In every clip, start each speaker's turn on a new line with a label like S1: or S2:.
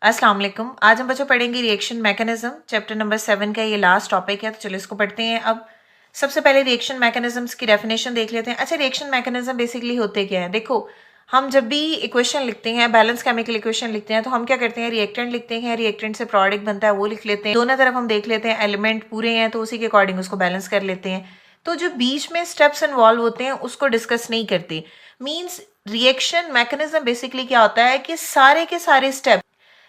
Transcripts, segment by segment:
S1: अस्सलाम वालेकुम। आज हम बच्चों पढ़ेंगे रिएक्शन मैकेनिज्म, चैप्टर नंबर 7 का ये लास्ट टॉपिक है, तो चलो इसको पढ़ते हैं। अब सबसे पहले रिएक्शन मैकेनिज्म्स की डेफिनेशन देख लेते हैं। अच्छा, रिएक्शन मैकेनिज्म बेसिकली होते क्या है? देखो, हम जब भी इक्वेशन लिखते हैं, बैलेंस केमिकल इक्वेशन लिखते हैं, तो हम क्या करते हैं, रिएक्टेंट लिखते हैं, रिएक्टेंट से प्रोडक्ट बनता है वो लिख लेते हैं। दोनों तरफ हम देख लेते हैं एलिमेंट पूरे हैं तो उसी के अकॉर्डिंग उसको बैलेंस कर लेते हैं। तो जो बीच में स्टेप्स इन्वॉल्व होते हैं उसको डिस्कस नहीं करते। मीन्स रिएक्शन मैकेनिज्म बेसिकली क्या होता है कि सारे के सारे स्टेप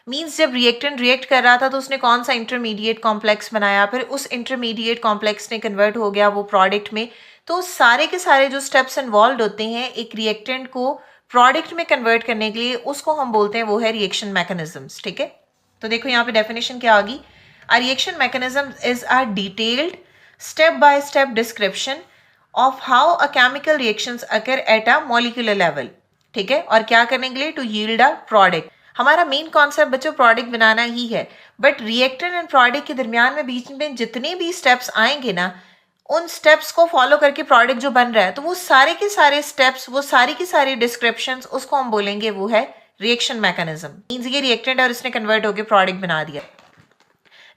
S1: मीन्स जब रिएक्टेंट रिएक्ट कर रहा था तो उसने कौन सा इंटरमीडिएट कॉम्प्लेक्स बनाया, फिर उस इंटरमीडिएट कॉम्प्लेक्स ने कन्वर्ट हो गया वो प्रोडक्ट में। तो सारे के सारे जो स्टेप्स इन्वॉल्व होते हैं एक रिएक्टेंट को प्रोडक्ट में कन्वर्ट करने के लिए, उसको हम बोलते हैं वो है रिएक्शन मैकेनिज्म्स। ठीक है, तो देखो यहाँ पे डेफिनेशन क्या आ गई। A reaction mechanism is a detailed step by step description of how a chemical reactions occur at a molecular level. ठीक है, और क्या करने के लिए? To yield a product. हमारा मेन कॉन्सेप्ट बच्चों प्रोडक्ट बनाना ही है, बट रिएक्टेंट एंड प्रोडक्ट के दरमियान में बीच में जितने भी स्टेप्स आएंगे ना, उन स्टेप्स को फॉलो करके प्रोडक्ट जो बन रहा है, तो वो सारे के सारे स्टेप्स, वो सारी की सारी डिस्क्रिप्शंस, उसको हम बोलेंगे वो है रिएक्शन मैकेनिज्म। मींस ये रिएक्टेंट और इसने कन्वर्ट होकर प्रोडक्ट बना दिया।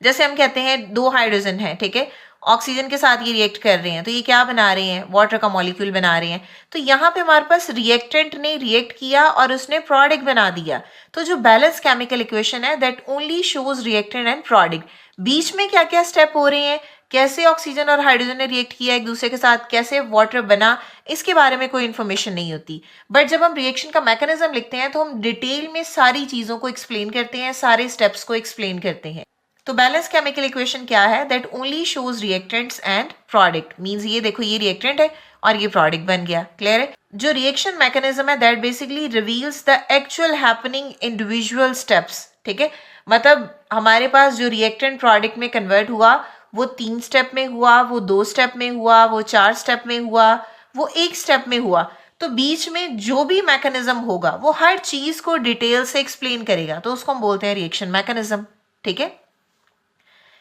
S1: जैसे हम कहते हैं दो हाइड्रोजन है, ठीक है, ऑक्सीजन के साथ ये रिएक्ट कर रहे हैं, तो ये क्या बना रहे हैं? वाटर का मॉलिक्यूल बना रहे हैं। तो यहाँ पे हमारे पास रिएक्टेंट ने रिएक्ट किया और उसने प्रोडक्ट बना दिया। तो जो बैलेंस केमिकल इक्वेशन है that only shows reactant and product. बीच में क्या क्या स्टेप हो रहे हैं, कैसे ऑक्सीजन और हाइड्रोजन ने रिएक्ट किया एक दूसरे के साथ, कैसे वाटर बना, इसके बारे में कोई इन्फॉर्मेशन नहीं होती। बट जब हम रिएक्शन का मैकेनिज्म लिखते हैं तो हम डिटेल में सारी चीज़ों को एक्सप्लेन करते हैं, सारे स्टेप्स को एक्सप्लेन करते हैं। तो बैलेंस केमिकल इक्वेशन क्या है? That only shows reactants and product. Means ये देखो, ये रिएक्टेंट है और ये प्रोडक्ट बन गया। क्लियर है? जो रिएक्शन मैकेनिज्म है that basically reveals the actual happening individual steps. ठीक है, मतलब हमारे पास जो रिएक्टेंट प्रोडक्ट में कन्वर्ट हुआ वो 3 स्टेप में हुआ, वो 2 स्टेप में हुआ, वो 4 स्टेप में हुआ, वो 1 स्टेप में हुआ। तो बीच में जो भी मैकेनिज्म होगा वो हर चीज को डिटेल से एक्सप्लेन करेगा, तो उसको हम बोलते हैं रिएक्शन मैकेनिज्म। ठीक है,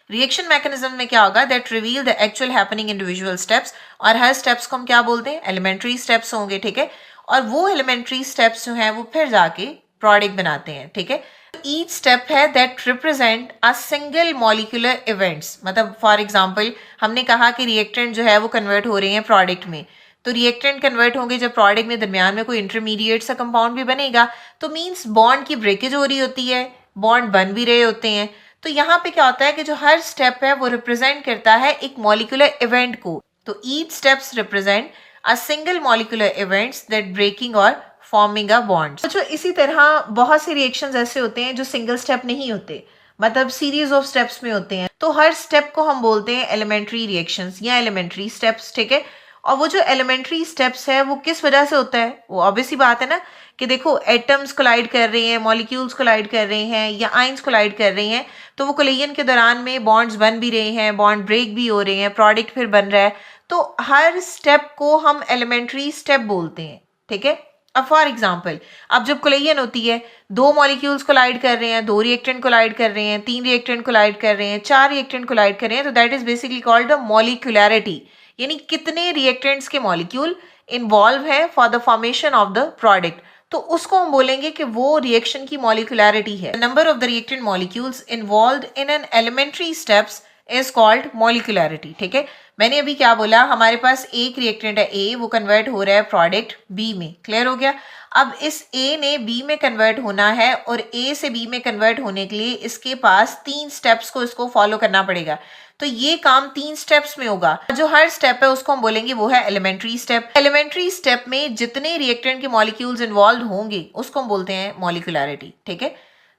S1: रिएक्शन मैकेनिज्म में क्या होगा? That reveal the actual happening individual steps, और हर स्टेप्स को हम क्या बोलते हैं? एलिमेंट्री स्टेप्स होंगे। ठीक है, और वो एलिमेंट्री स्टेप्स जो हैं वो फिर जाके प्रोडक्ट बनाते हैं। ठीक है, ईच स्टेप है that represent a single molecular events. मतलब फॉर एग्जांपल हमने कहा कि रिएक्टेंट जो है वो कन्वर्ट हो रहे हैं प्रोडक्ट में, तो रिएक्टेंट कन्वर्ट होंगे जब प्रोडक्ट में दरमियान में कोई इंटरमीडिएट सा कंपाउंड भी बनेगा, तो मीन्स बॉन्ड की ब्रेकेज हो रही होती है, बॉन्ड बन भी रहे होते हैं। तो यहाँ पे क्या होता है कि जो हर स्टेप है वो रिप्रेजेंट करता है एक मॉलिक्यूलर इवेंट को। तो each steps represent a single molecular events that breaking और फॉर्मिंग अ बॉन्ड। तो जो इसी तरह बहुत से रिएक्शंस ऐसे होते हैं जो सिंगल स्टेप नहीं होते, मतलब सीरीज ऑफ स्टेप्स में होते हैं। तो हर स्टेप को हम बोलते हैं एलिमेंट्री रिएक्शंस या एलिमेंट्री स्टेप्स। ठीक है, और वो जो एलिमेंट्री स्टेप्स है वो किस वजह से होता है? वो ऑब्वियसली बात है ना कि देखो एटम्स कोलाइड कर रहे हैं, मॉलिक्यूल्स कोलाइड कर रहे हैं या आइंस कोलाइड कर रहे हैं, तो वो कोलिजन के दौरान में बॉन्ड्स बन भी रहे हैं, बॉन्ड ब्रेक भी हो रहे हैं, प्रोडक्ट फिर बन रहा है। तो हर स्टेप को हम एलिमेंट्री स्टेप बोलते हैं। ठीक है, अब फॉर एग्जाम्पल अब जब कोलिजन होती है, 2 मॉलिक्यूल्स कोलाइड कर रहे हैं, 2 रिएक्टेंट कोलाइड कर रहे हैं, 3 रिएक्टेंट कोलाइड कर रहे हैं, 4 रिएक्टेंट कोलाइड कर रहे हैं, तो that is basically called the molecularity. यानी कितने रिएक्टेंट्स के मॉलिक्यूल इन्वॉल्व है for the formation of the product, तो उसको हम बोलेंगे कि वो रिएक्शन की मॉलिक्यूलैरिटी है। Number of the reactant molecules involved in an elementary steps is called molecularity. ठीक है, मैंने अभी क्या बोला, हमारे पास एक रिएक्टेंट है ए, वो कन्वर्ट हो रहा है प्रोडक्ट बी में। क्लियर हो गया? अब इस ए ने बी में कन्वर्ट होना है और ए से बी में कन्वर्ट होने के लिए इसके पास 3 स्टेप्स को इसको फॉलो करना पड़ेगा। तो ये काम 3 स्टेप्स में होगा। जो हर स्टेप है उसको हम बोलेंगे वो है एलिमेंट्री स्टेप। एलिमेंट्री स्टेप में जितने रिएक्टेंट के मॉलिक्यूल्स इन्वॉल्व होंगे उसको हम बोलते हैं मॉलिक्यूलैरिटी। ठीक है,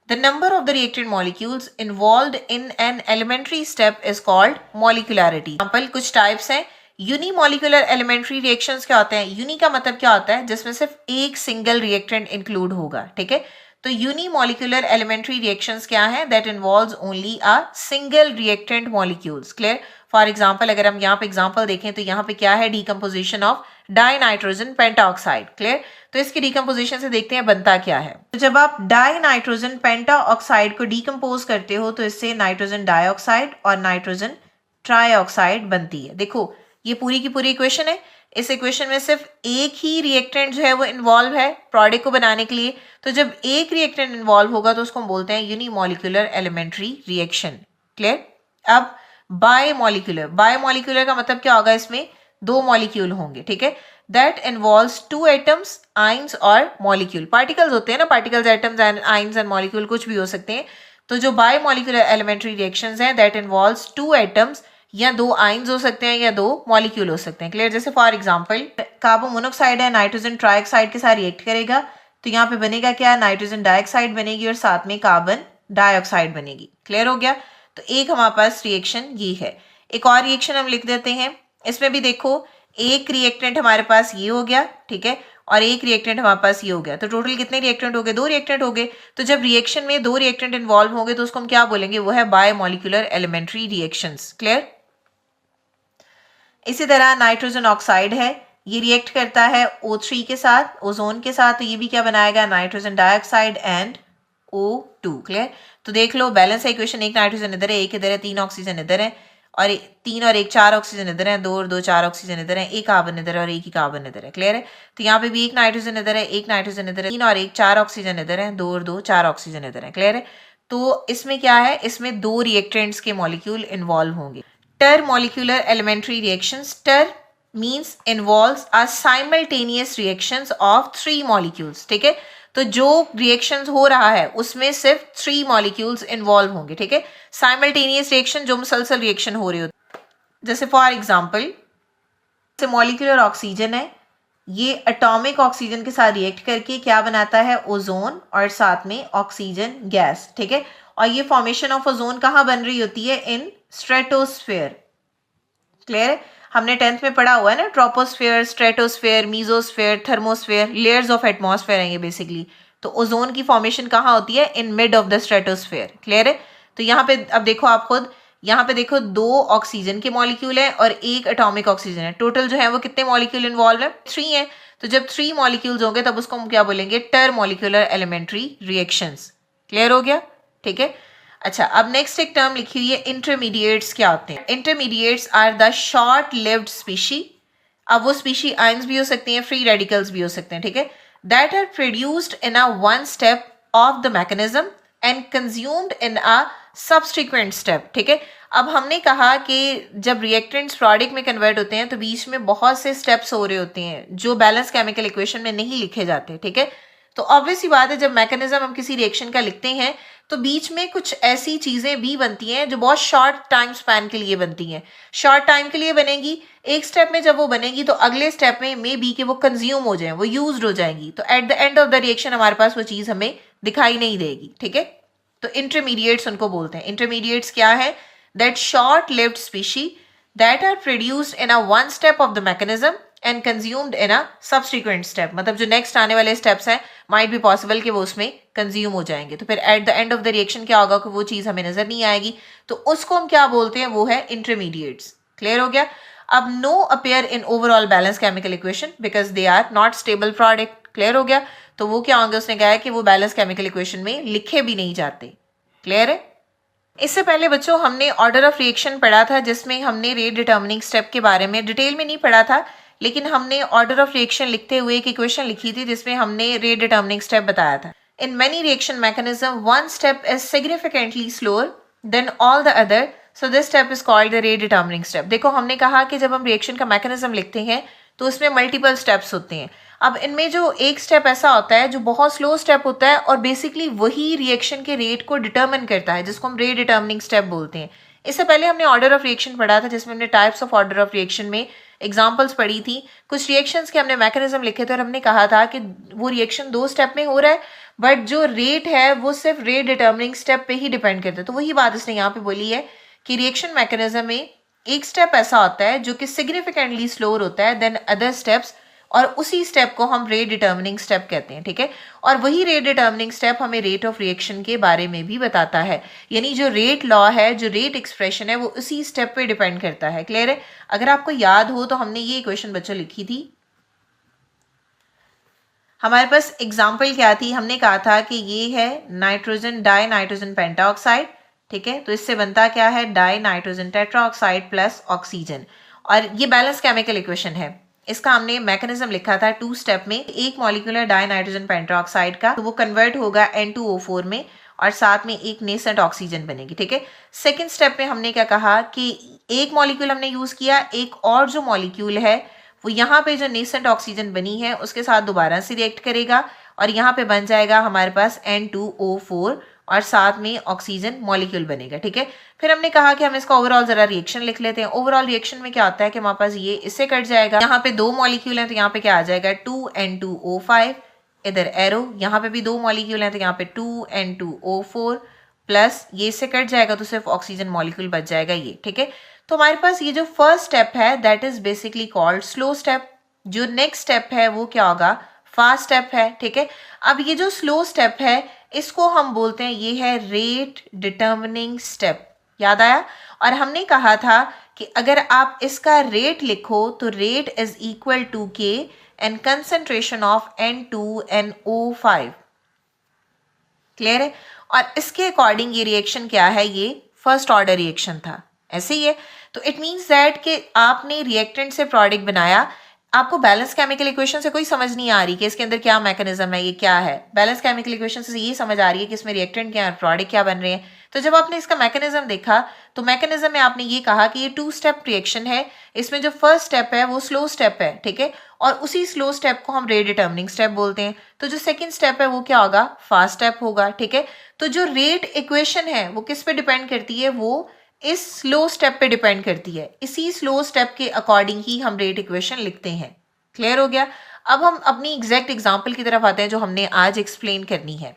S1: the number of the reactant molecules involved in an elementary step is called molecularity. Example कुछ टाइप्स हैं। यूनिमॉलिक्यूलर एलिमेंट्री रिएक्शंस क्या होते हैं? यूनि का मतलब क्या होता है? जिसमें सिर्फ एक सिंगल रिएक्टेंट इंक्लूड होगा। ठीक है, तो यूनिमॉलिक्यूलर एलिमेंट्री रिएक्शंस क्या है? That involves only a single reactant molecules. Clear? For example अगर हम यहाँ पे एग्जांपल देखें तो यहाँ पे क्या है? Decomposition of dinitrogen pentoxide. Clear? तो इसकी डीकम्पोजिशन से देखते हैं बनता क्या है। तो जब आप डाइनाइट्रोजन पेंटाऑक्साइड को डीकम्पोज करते हो तो इससे नाइट्रोजन डाइऑक्साइड और नाइट्रोजन ट्राइऑक्साइड बनती है। देखो ये पूरी की पूरी इक्वेशन है, इस इक्वेशन में सिर्फ एक ही रिएक्टेंट जो है वो इन्वॉल्व है प्रोडक्ट को बनाने के लिए। तो जब एक रिएक्टेंट इन्वॉल्व होगा तो उसको हम बोलते हैं यूनिमॉलिक्यूलर एलिमेंट्री रिएक्शन। क्लियर? अब बायोमॉलिक्यूलर का मतलब क्या होगा, इसमें दो मॉलिक्यूल होंगे, ठीक है, that involves two atoms, ions और मॉलिक्यूल। पार्टिकल्स होते हैं ना, particles, atoms and ions and molecule कुछ भी हो सकते हैं। तो जो बायोमॉलिक्यूलर एलिमेंट्री रिएक्शंस हैं दैट इन्वॉल्व्स टू एटम्स, या दो आइंस हो सकते हैं या दो मॉलिक्यूल हो सकते हैं। क्लियर? जैसे फॉर एग्जांपल कार्बन मोनोऑक्साइड है, नाइट्रोजन ट्राइऑक्साइड के साथ रिएक्ट करेगा तो यहाँ पे बनेगा क्या, नाइट्रोजन डाइऑक्साइड बनेगी और साथ में कार्बन डाइऑक्साइड बनेगी। क्लियर हो गया? तो एक हमारे पास रिएक्शन ये है। एक और रिएक्शन हम लिख देते हैं, इसमें भी देखो एक रिएक्टेंट हमारे पास ये हो गया, ठीक है, और एक रिएक्टेंट हमारे पास ये हो गया। तो टोटल कितने रिएक्टेंट हो गए, दो रिएक्टेंट हो गए। तो जब रिएक्शन में दो रिएक्टेंट इन्वॉल्व होंगे तो उसको हम क्या बोलेंगे, वो है बायोमॉलिक्यूलर एलिमेंट्री रिएक्शंस। क्लियर? इसी तरह नाइट्रोजन ऑक्साइड है, ये रिएक्ट करता है O3 के साथ, ओजोन के साथ, तो ये भी क्या बनाएगा, nitrogen dioxide and O2। Clear? तो देख लो बैलेंस है इक्वेशन, एक नाइट्रोजन इधर है, एक इधर है, तीन ऑक्सीजन इधर है, और तीन और एक चार ऑक्सीजन इधर है, दो और दो चार ऑक्सीजन इधर है, एक कार्बन इधर है और एक ही कार्बन इधर है। क्लियर है? तो यहाँ पे भी एक नाइट्रोजन इधर है, एक नाइट्रोजन इधर है, तीन और एक चार ऑक्सीजन इधर है, दो और दो चार ऑक्सीजन इधर है। क्लियर है? तो इसमें क्या है, इसमें दो रिएक्टेंट्स के मॉलिक्यूल इन्वॉल्व होंगे। Intermolecular elementary reactions, ter means involves a simultaneous reactions of three molecules। ठीक है, तो जो reactions हो रहा है उसमें सिर्फ 3 molecules involve होंगे। ठीक है, simultaneous reaction जो मुसलसल reaction हो रही होती है। जैसे फॉर एग्जाम्पल जैसे मॉलिक्यूलर ऑक्सीजन है, ये अटोमिक ऑक्सीजन के साथ रिएक्ट करके क्या बनाता है, ओजोन और साथ में ऑक्सीजन गैस। ठीक है, और ये फॉर्मेशन ऑफ ओजोन कहाँ बन रही होती है, इन स्ट्रेटोस्फेयर। क्लियर है? हमने 10th में पढ़ा हुआ है ना, troposphere, stratosphere, mesosphere, thermosphere, layers of atmosphere हैं ये बेसिकली। तो ओजोन की फॉर्मेशन कहाँ होती है, in mid of the stratosphere. Clear है? तो यहाँ पे अब देखो आप खुद, यहाँ पे देखो दो ऑक्सीजन के मॉलिक्यूल है और एक एटॉमिक ऑक्सीजन है। टोटल जो है वो कितने मॉलिक्यूल इन्वॉल्व है, 3 है। तो जब 3 मॉलिक्यूल्स होंगे तब उसको हम क्या बोलेंगे, टर मॉलिक्यूलर एलिमेंट्री रिएक्शंस। क्लियर हो गया? ठीक है, अच्छा अब नेक्स्ट एक टर्म लिखी हुई है, इंटरमीडिएट्स क्या होते हैं। Intermediates are the short lived species. अब वो स्पीशी आयंस भी हो सकती हैं, फ्री रेडिकल्स भी हो सकते हैं। ठीक है, that are produced in a one step of the mechanism and consumed in a subsequent step. ठीक है, अब हमने कहा कि जब रिएक्टेंट्स प्रोडक्ट में कन्वर्ट होते हैं तो बीच में बहुत से स्टेप्स हो रहे होते हैं जो बैलेंस केमिकल इक्वेशन में नहीं लिखे जाते। ठीक है, तो ऑब्वियस सी बात है जब मैकेनिज्म हम किसी रिएक्शन का लिखते हैं तो बीच में कुछ ऐसी चीजें भी बनती हैं जो बहुत शॉर्ट टाइम स्पैन के लिए बनती हैं, शॉर्ट टाइम के लिए बनेगी। एक स्टेप में जब वो बनेगी तो अगले स्टेप में मे बी कि वो कंज्यूम हो जाए, वो यूज्ड हो जाएंगी, तो at the end of the reaction हमारे पास वो चीज हमें दिखाई नहीं देगी। ठीक है, तो इंटरमीडिएट्स उनको बोलते हैं। इंटरमीडिएट्स क्या है, that short lived species that are produced in a one step of the mechanism and consumed in a subsequent step. मतलब जो नेक्स्ट आने वाले स्टेप्स हैं माइट बी पॉसिबल कि वो उसमें कंज्यूम हो जाएंगे, तो फिर at the end of the reaction क्या होगा कि वो चीज हमें नजर नहीं आएगी, तो उसको हम क्या बोलते हैं, वो है इंटरमीडिएट्स। क्लियर हो गया? अब no appear in overall balance chemical equation because they are not stable product. Clear हो गया? तो वो क्या होंगे, उसने कहा है कि वो बैलेंस केमिकल इक्वेशन में लिखे भी नहीं जाते। क्लियर है? इससे पहले बच्चों हमने ऑर्डर ऑफ रिएक्शन पढ़ा था जिसमें हमने रेट डिटर्मिनिंग स्टेप के बारे में डिटेल में नहीं पढ़ा था, लेकिन हमने ऑर्डर ऑफ रिएक्शन लिखते हुए एक इक्वेशन लिखी थी जिसमें हमने रेट डिटर्मिनिंग स्टेप बताया था। In many reaction mechanism one step is significantly slower then all the other, so this step is called the rate determining step. देखो हमने कहा कि जब हम रिएक्शन का मैकेनिज्म लिखते हैं तो उसमें मल्टीपल स्टेप्स होते हैं। अब इनमें जो एक स्टेप ऐसा होता है जो बहुत स्लो स्टेप होता है और बेसिकली वही रिएक्शन के रेट को डिटर्मिन करता है, जिसको हम रेट डिटर्मिनिंग स्टेप बोलते हैं। इससे पहले हमने ऑर्डर ऑफ रिएक्शन पढ़ा था जिसमें हमने types of order of reaction में एग्जांपल्स पढ़ी थी। कुछ रिएक्शंस के हमने मैकेनिज्म लिखे थे और हमने कहा था कि वो रिएक्शन 2 स्टेप में हो रहा है बट जो रेट है वो सिर्फ रेट डिटर्मिनिंग स्टेप पे ही डिपेंड करता है। तो वही बात इसने यहाँ पे बोली है कि रिएक्शन मैकेनिज्म में एक स्टेप ऐसा होता है जो कि सिग्निफिकेंटली स्लोअर होता है देन अदर स्टेप्स, और उसी स्टेप को हम रेट डिटर्मिनिंग स्टेप कहते हैं। ठीक है, और वही रेट डिटर्मिनिंग स्टेप हमें रेट ऑफ रिएक्शन के बारे में भी बताता है, यानी जो रेट लॉ है, जो रेट एक्सप्रेशन है, वो उसी स्टेप पे डिपेंड करता है। क्लियर है? अगर आपको याद हो तो हमने ये इक्वेशन बच्चों लिखी थी। हमारे पास एग्जाम्पल क्या थी, हमने कहा था कि ये है नाइट्रोजन डाई नाइट्रोजन पेंटाऑक्साइड। ठीक है, तो इससे बनता क्या है, die nitrogen tetroxide plus oxygen, और ये बैलेंस केमिकल इक्वेशन है। इसका हमने मैकेनिज्म लिखा था 2 स्टेप में, एक मॉलिक्यूलर डाई नाइट्रोजन पेंटाऑक्साइड का, तो वो कन्वर्ट होगा N2O4 में और साथ में एक नेसेंट ऑक्सीजन बनेगी, ठीक है। सेकेंड स्टेप में हमने क्या कहा कि एक मॉलिक्यूल हमने यूज किया, एक और जो मॉलिक्यूल है वो यहाँ पे जो नेसेंट ऑक्सीजन बनी है उसके साथ दोबारा से रिएक्ट करेगा और यहाँ पे बन जाएगा हमारे पास N2O4 और साथ में ऑक्सीजन मॉलिक्यूल बनेगा, ठीक है। फिर हमने कहा कि हम इसका ओवरऑल जरा रिएक्शन लिख लेते हैं। ओवरऑल रिएक्शन में क्या होता है कि हमारे पास ये इससे कट जाएगा, यहाँ पे 2 मॉलिक्यूल हैं तो यहाँ पे क्या आ जाएगा 2N2O5, इधर एरो, यहाँ पे भी 2 मॉलिक्यूल हैं तो यहाँ पे 2N2O4 प्लस ये इससे कट जाएगा तो सिर्फ ऑक्सीजन मॉलिक्यूल बच जाएगा ये, ठीक है। तो हमारे पास ये जो फर्स्ट स्टेप है that is basically called slow step. जो नेक्स्ट स्टेप है वो क्या होगा, फास्ट स्टेप है, ठीक है। अब ये जो स्लो स्टेप है इसको हम बोलते हैं ये है रेट डिटर्मिनिंग स्टेप, याद आया। और हमने कहा था कि अगर आप इसका रेट लिखो तो रेट इज इक्वल टू के and concentration of N2NO5, clear है। और इसके अकॉर्डिंग ये रिएक्शन क्या है, ये फर्स्ट ऑर्डर रिएक्शन था, ऐसे ही है। तो इट मीन्स दैट कि आपने रिएक्टेंट से प्रोडक्ट बनाया, आपको बैलेंस केमिकल इक्वेशन से कोई समझ नहीं आ रही कि इसके अंदर क्या मैकेनिज्म है, ये क्या है। बैलेंस केमिकल इक्वेशन से ये समझ आ रही है कि इसमें रिएक्टेंट क्या है, प्रोडक्ट क्या बन रहे हैं। तो जब आपने इसका मैकेनिज्म देखा तो मैकेनिज्म में आपने ये कहा कि ये 2 स्टेप रिएक्शन है, इसमें जो फर्स्ट स्टेप है वो स्लो स्टेप है, ठीक है। और उसी स्लो स्टेप को हम रेट डिटर्मिनिंग स्टेप बोलते हैं। तो जो सेकंड स्टेप है वो क्या होगा, फास्ट स्टेप होगा, ठीक है। तो जो रेट इक्वेशन है वो किस पे डिपेंड करती है, वो इस स्लो स्टेप पे डिपेंड करती है। इसी स्लो स्टेप के अकॉर्डिंग ही हम रेट इक्वेशन लिखते हैं, क्लियर हो गया। अब हम अपनी एग्जैक्ट एग्जांपल की तरफ आते हैं जो हमने आज एक्सप्लेन करनी है।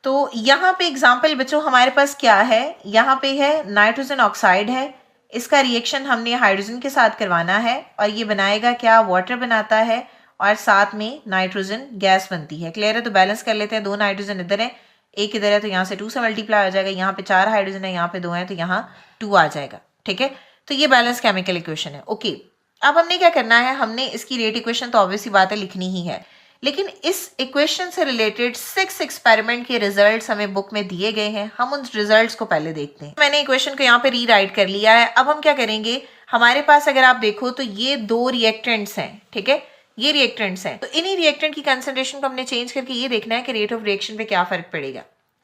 S1: तो यहाँ पे एग्जांपल बच्चों हमारे पास क्या है, यहाँ पे है नाइट्रोजन ऑक्साइड है, इसका रिएक्शन हमने हाइड्रोजन के साथ करवाना है और ये बनाएगा क्या, वाटर बनाता है और साथ में नाइट्रोजन गैस बनती है, क्लियर है। तो बैलेंस कर लेते हैं, 2 नाइट्रोजन इधर है, एक इधर है, तो यहाँ से 2 से मल्टीप्लाई हो जाएगा, यहाँ पे 4 हाइड्रोजन है, यहाँ पे 2 है तो यहाँ 2 आ जाएगा, ठीक है। तो ये बैलेंस केमिकल इक्वेशन है, ओके। अब हमने क्या करना है, हमने इसकी रेट इक्वेशन तो ऑब्वियस सी बात है लिखनी ही है, लेकिन इस इक्वेशन से रिलेटेड 6 एक्सपेरिमेंट के रिजल्ट्स हमें बुक में दिए गए हैं, हम उन रिजल्ट्स को पहले देखते हैं। मैंने इक्वेशन को यहाँ पे रीराइट कर लिया है। अब हम क्या करेंगे, हमारे पास अगर आप देखो तो ये 2 रिएक्टेंट्स हैं, ठीक है, ये रिएक्टेंट्स हैं। तो इन्हीं रिएक्टेंट की कंसंट्रेशन को हमने चेंज करके ये देखना है कि रेट ऑफ रिएक्शन पे क्या फर्क पड़ेगा।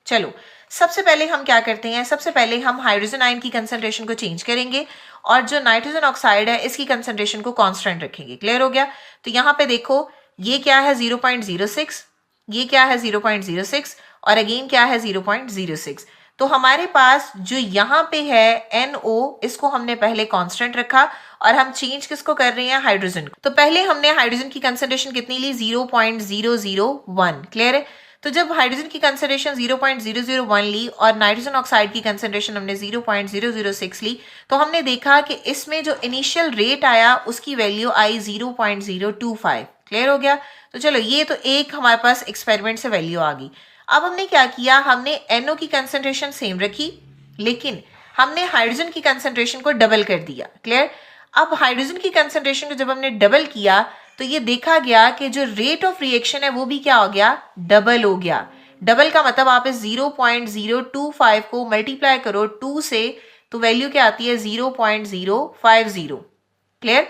S1: चलो सबसे पहले हम क्या करते हैं, सबसे पहले हम हाइड्रोजन आयन की कंसंट्रेशन को चेंज करेंगे और जो नाइट्रोजन ऑक्साइड है इसकी कंसंट्रेशन को कांस्टेंट रखेंगे, क्लियर हो गया। तो यहाँ पे देखो ये क्या है 0.06, ये क्या है 0.06 और अगेन क्या है 0.06। तो हमारे पास जो यहाँ पे है NO, इसको हमने पहले कांस्टेंट रखा और हम चेंज किसको कर रहे हैं, हाइड्रोजन को। तो पहले हमने हाइड्रोजन की कंसंट्रेशन कितनी ली, 0.001, क्लियर है। तो जब हाइड्रोजन की कंसंट्रेशन 0.001 ली और नाइट्रोजन ऑक्साइड की कंसंट्रेशन हमने 0.006 ली, तो हमने देखा कि इसमें जो इनिशियल रेट आया उसकी वैल्यू आई 0.025, क्लियर हो गया। तो चलो ये तो एक हमारे पास एक्सपेरिमेंट से वैल्यू आ गई। अब हमने क्या किया, हमने NO की कंसंट्रेशन सेम रखी लेकिन हमने हाइड्रोजन की कंसंट्रेशन को डबल कर दिया, क्लियर। अब हाइड्रोजन की कंसंट्रेशन को जब हमने डबल किया तो ये देखा गया कि जो रेट ऑफ रिएक्शन है वो भी क्या हो गया, डबल हो गया। डबल का मतलब आप इस 0.025 को मल्टीप्लाई करो 2 से तो वैल्यू क्या आती है 0.050, क्लियर।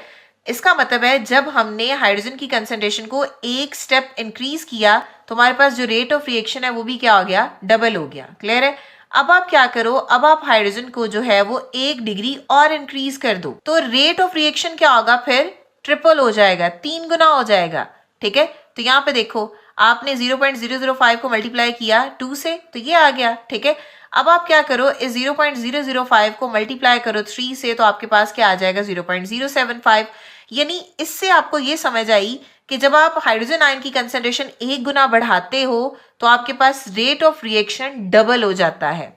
S1: इसका मतलब है जब हमने हाइड्रोजन की कंसंट्रेशन को एक स्टेप इंक्रीज किया तो हमारे पास जो रेट ऑफ रिएक्शन है वो भी क्या हो गया, डबल हो गया, क्लियर है। अब आप क्या करो, अब आप हाइड्रोजन को जो है वो 1 डिग्री और इंक्रीज कर दो तो रेट ऑफ रिएक्शन क्या होगा, फिर ट्रिपल हो जाएगा, 3 गुना हो जाएगा, ठीक है। तो यहाँ पे देखो आपने 0.005 को मल्टीप्लाई किया 2 से तो ये आ गया, ठीक है। अब आप क्या करो, इस 0.005 को मल्टीप्लाई करो 3 से तो आपके पास क्या आ जाएगा 0.075। यानी इससे आपको ये समझ आई कि जब आप हाइड्रोजन आयन की कंसंट्रेशन 1 गुना बढ़ाते हो तो आपके पास रेट ऑफ रिएक्शन डबल हो जाता है,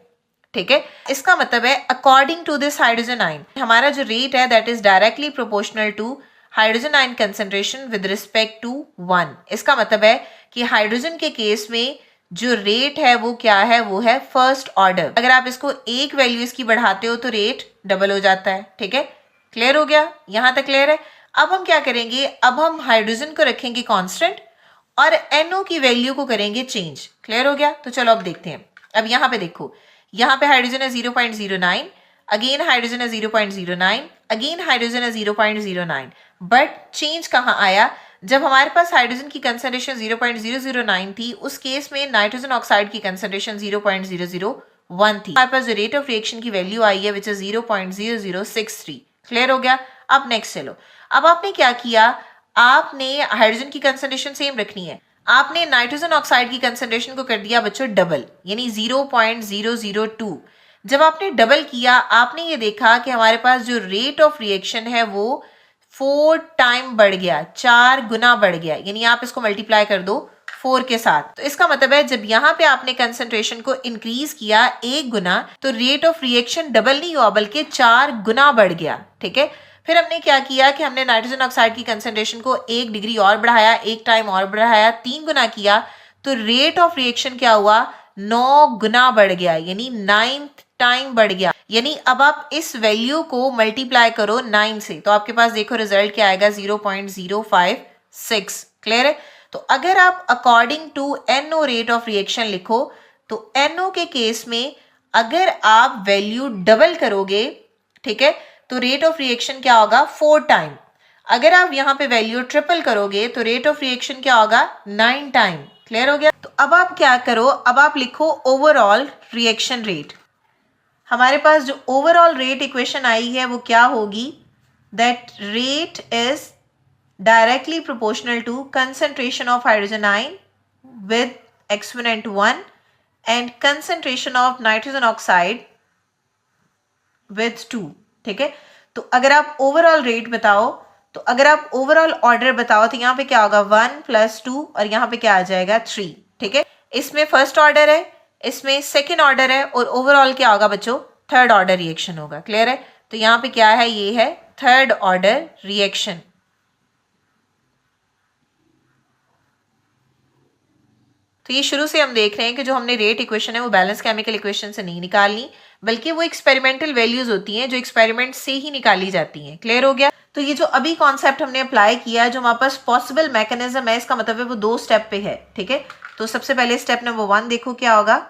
S1: ठीक है। इसका मतलब है according to this hydrogen ion हमारा जो रेट है that is directly proportional to hydrogen ion concentration with respect to 1। इसका मतलब है कि हाइड्रोजन के केस में जो रेट है वो क्या है, वो है फर्स्ट ऑर्डर। अगर आप इसको एक वैल्यू इसकी बढ़ाते हो तो रेट डबल हो जाता है, ठीक है, क्लियर हो गया, यहां तक क्लियर है। अब हम क्या करेंगे, अब हम हाइड्रोजन को रखेंगे कांस्टेंट और NO की वैल्यू को करेंगे चेंज, क्लियर हो गया। तो चलो अब देखते हैं। अब यहाँ पे देखो, यहाँ पे हाइड्रोजन है 0.09, अगेन हाइड्रोजन है 0.09, अगेन हाइड्रोजन है 0.09, बट चेंज कहाँ आया, जब हमारे पास हाइड्रोजन की कंसंट्रेशन 0.009 थी, उस केस में नाइट्रोजन ऑक्साइड की कंसंट्रेशन 0.001 थी। हमारे पास जो रेट ऑफ रिएक्शन की वैल्यू आई है विच इज 0.0063। क्लियर हो गया। अब नेक्स्ट चलो, अब आपने क्या किया, आपने हाइड्रोजन की कंसंट्रेशन सेम रखनी है, आपने नाइट्रोजन ऑक्साइड की कंसंट्रेशन को कर दिया बच्चों डबल, यानी 0.002। जब आपने डबल किया, आपने ये देखा कि हमारे पास जो रेट ऑफ रिएक्शन है वो 4 टाइम बढ़ गया, 4 गुना बढ़ गया, यानी आप इसको मल्टीप्लाई कर दो 4 के साथ। तो इसका मतलब है जब यहाँ पे आपने कंसंट्रेशन को इंक्रीज किया 1 गुना, तो रेट ऑफ रिएक्शन डबल नहीं हुआ बल्कि 4 गुना बढ़ गया। ठीक है, फिर हमने क्या किया कि हमने नाइट्रोजन ऑक्साइड की कंसंट्रेशन को 1 डिग्री और बढ़ाया, 1 टाइम और बढ़ाया, 3 गुना किया, तो रेट ऑफ रिएक्शन क्या हुआ, 9 गुना बढ़ गया, यानी 9 टाइम बढ़ गया। यानी अब आप इस वैल्यू को मल्टीप्लाई करो 9 से, तो आपके पास देखो रिजल्ट क्या आएगा, 0.056। क्लियर है। तो अगर आप according to NO rate of reaction लिखो, तो NO के केस में अगर आप वैल्यू डबल करोगे, ठीक है, तो रेट ऑफ रिएक्शन क्या होगा, 4 टाइम। अगर आप यहाँ पे वैल्यू ट्रिपल करोगे तो रेट ऑफ रिएक्शन क्या होगा, 9 टाइम। क्लियर हो गया। तो अब आप क्या करो, अब आप लिखो ओवरऑल रिएक्शन रेट। हमारे पास जो ओवरऑल रेट इक्वेशन आई है वो क्या होगी, that rate is directly proportional to concentration of hydrogen ion with exponent 1 and concentration of nitrogen oxide with 2। ठीक है, तो अगर आप ओवरऑल रेट बताओ, तो अगर आप ओवरऑल ऑर्डर बताओ तो यहाँ पे क्या होगा 1 + 2 और यहाँ पे क्या आ जाएगा 3। ठीक है, इसमें फर्स्ट ऑर्डर है, इसमें सेकेंड ऑर्डर है और ओवरऑल क्या होगा बच्चों, थर्ड ऑर्डर रिएक्शन होगा। क्लियर है। तो यहाँ पे क्या है, ये है थर्ड ऑर्डर रिएक्शन। तो ये शुरू से हम देख रहे हैं कि जो हमने रेट इक्वेशन है वो बैलेंस केमिकल इक्वेशन से नहीं निकालनी, बल्कि वो एक्सपेरिमेंटल वैल्यूज होती हैं जो एक्सपेरिमेंट से ही निकाली जाती हैं। क्लियर हो गया। तो ये जो अभी कॉन्सेप्ट हमने अप्लाई किया, जो हमारे पास पॉसिबल मैकेनिज्म है, इसका मतलब है वो 2 स्टेप पे है। ठीक है, तो सबसे पहले स्टेप नंबर 1 देखो क्या होगा।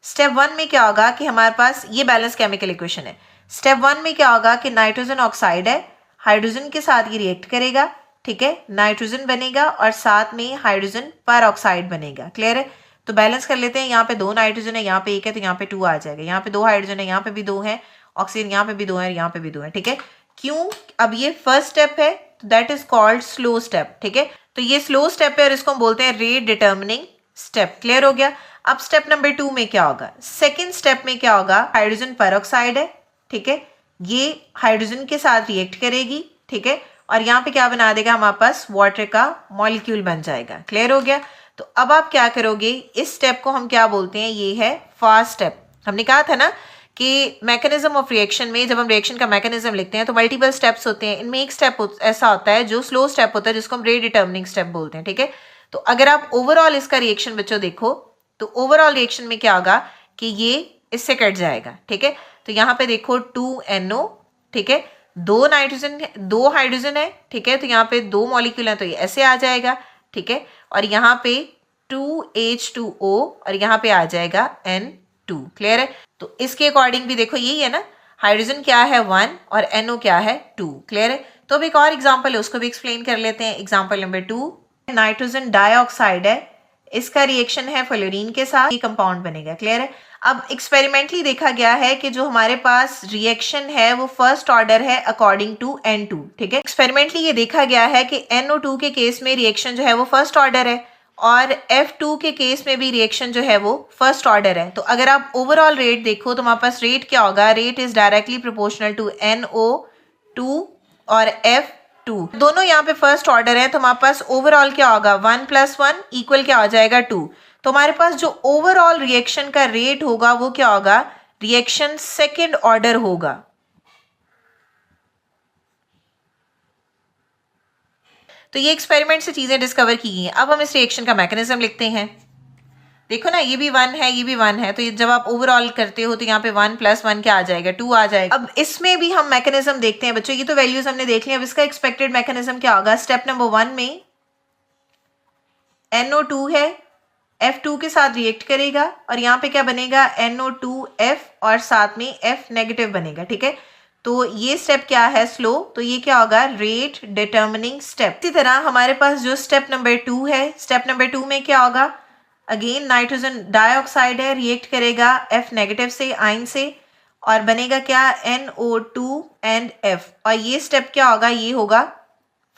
S1: स्टेप 1 में क्या होगा कि हमारे पास ये बैलेंस केमिकल इक्वेशन है। स्टेप 1 में क्या होगा कि नाइट्रोजन ऑक्साइड है, हाइड्रोजन के साथ ये रिएक्ट करेगा। ठीक है, नाइट्रोजन बनेगा और साथ में हाइड्रोजन पर ऑक्साइड बनेगा। क्लियर है। तो बैलेंस कर लेते हैं, यहाँ पे 2 नाइट्रोजन है, यहाँ पे 1 है, तो यहाँ पे 2 आ जाएगा। यहाँ पे 2 हाइड्रोजन है, यहाँ पे भी 2 है, ऑक्सीजन यहाँ पे भी 2 है, यहाँ पे भी 2 है। ठीक है, क्यों, अब ये फर्स्ट स्टेप है, that is called slow step. ठीक है, तो ये स्लो स्टेप है और इसको हम बोलते हैं रेट डिटर्मिनिंग स्टेप। क्लियर हो गया। अब स्टेप नंबर 2 में क्या होगा, सेकेंड स्टेप में क्या होगा, हाइड्रोजन पर ऑक्साइड है। ठीक है, ये हाइड्रोजन के साथ रिएक्ट करेगी। ठीक है, और यहाँ पे क्या बना देगा, हमारे पास वाटर का मॉलिक्यूल बन जाएगा। क्लियर हो गया। तो अब आप क्या करोगे, इस स्टेप को हम क्या बोलते हैं, ये है फास्ट स्टेप। हमने कहा था ना कि मैकेनिज्म ऑफ रिएक्शन में जब हम रिएक्शन का मैकेनिज्म लिखते हैं तो मल्टीपल स्टेप्स होते हैं, इनमें एक स्टेप ऐसा होता है जो स्लो स्टेप होता है, जिसको हम रेट डिटर्मिनिंग स्टेप बोलते हैं। ठीक है, तो अगर आप ओवरऑल इसका रिएक्शन बच्चों देखो, तो ओवरऑल रिएक्शन में क्या होगा कि ये इससे कट जाएगा। ठीक है, तो यहाँ पे देखो 2NO। ठीक है, 2 नाइट्रोजन, 2 हाइड्रोजन है। ठीक है, तो यहाँ पे 2 मॉलिक्यूल है, तो ये ऐसे आ जाएगा। ठीक है, और यहाँ पे 2H2O और यहाँ पे आ जाएगा N2। क्लियर है। तो इसके अकॉर्डिंग भी देखो यही है ना, हाइड्रोजन क्या है 1 और NO क्या है 2। क्लियर है। तो अब एक और एग्जांपल है, उसको भी एक्सप्लेन कर लेते हैं। एग्जांपल नंबर 2, नाइट्रोजन डाइऑक्साइड है, इसका रिएक्शन है फ्लोरीन के साथ, ये कंपाउंड बनेगा। क्लियर है। अब एक्सपेरिमेंटली देखा गया है कि जो हमारे पास रिएक्शन है वो फर्स्ट ऑर्डर है अकॉर्डिंग टू N2। ठीक है, एक्सपेरिमेंटली ये देखा गया है कि NO2 के केस में रिएक्शन जो है वो फर्स्ट ऑर्डर है और F2 के केस में भी रिएक्शन जो है वो फर्स्ट ऑर्डर है। तो अगर आप ओवरऑल रेट देखो तो हमारे पास रेट क्या होगा, rate is directly proportional to NO2 और F2। दोनों यहाँ पे फर्स्ट ऑर्डर है, तो हमारे पास ओवरऑल क्या होगा, 1 + 1 इक्वल क्या हो जाएगा 2। तो हमारे पास जो ओवरऑल रिएक्शन का रेट होगा वो क्या होगा, रिएक्शन सेकेंड ऑर्डर होगा। तो ये एक्सपेरिमेंट से चीजें डिस्कवर की गई हैं। अब हम इस रिएक्शन का मैकेनिज्म लिखते हैं। देखो ना, ये भी 1 है, ये भी 1 है, तो ये जब आप ओवरऑल करते हो तो यहाँ पे 1 + 1 क्या आ जाएगा, 2 आ जाएगा। अब इसमें भी हम मैकेनिज्म देखते हैं बच्चों, ये तो वैल्यूज हमने देख ली। अब इसका एक्सपेक्टेड मैकेनिज्म क्या होगा, स्टेप नंबर 1 में NO2 है, F2 के साथ रिएक्ट करेगा और यहाँ पे क्या बनेगा NO2F और साथ में F नेगेटिव बनेगा, ठीक है। तो ये स्टेप क्या है स्लो, तो ये क्या होगा रेट डिटर्मिनिंग स्टेप। इसी तरह हमारे पास जो स्टेप नंबर 2 है, स्टेप नंबर 2 में क्या होगा, अगेन नाइट्रोजन डाइऑक्साइड है, रिएक्ट करेगा F नेगेटिव से आयन से और बनेगा क्या NO2 एंड F। और ये स्टेप क्या होगा, ये होगा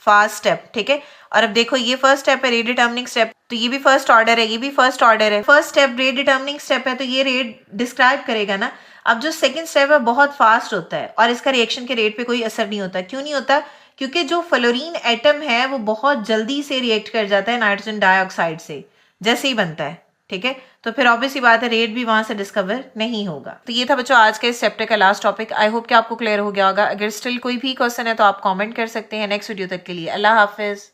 S1: फास्ट स्टेप, ठीक है। और अब देखो ये फर्स्ट स्टेप है रेट डिटर्मिनिंग स्टेप, तो ये भी फर्स्ट ऑर्डर है, ये भी फर्स्ट ऑर्डर है। First step rate determining step है तो ये रेट डिस्क्राइब करेगा ना। अब जो सेकंड स्टेप है बहुत फास्ट होता है और इसका रिएक्शन के रेट पे कोई असर नहीं होता। क्यों नहीं होता, क्योंकि जो फ्लोरीन एटम है वो बहुत जल्दी से रिएक्ट कर जाता है नाइट्रोजन डाइऑक्साइड से जैसे ही बनता है, ठीक है। तो फिर ऑब्वियस सी बात है रेट भी वहां से डिस्कवर नहीं होगा। तो ये था बच्चों आज के इस चैप्टर का लास्ट टॉपिक। आई होप कि आपको क्लियर हो गया होगा। अगर स्टिल कोई भी क्वेश्चन है तो आप कमेंट कर सकते हैं। नेक्स्ट वीडियो तक के लिए अल्लाह हाफिज।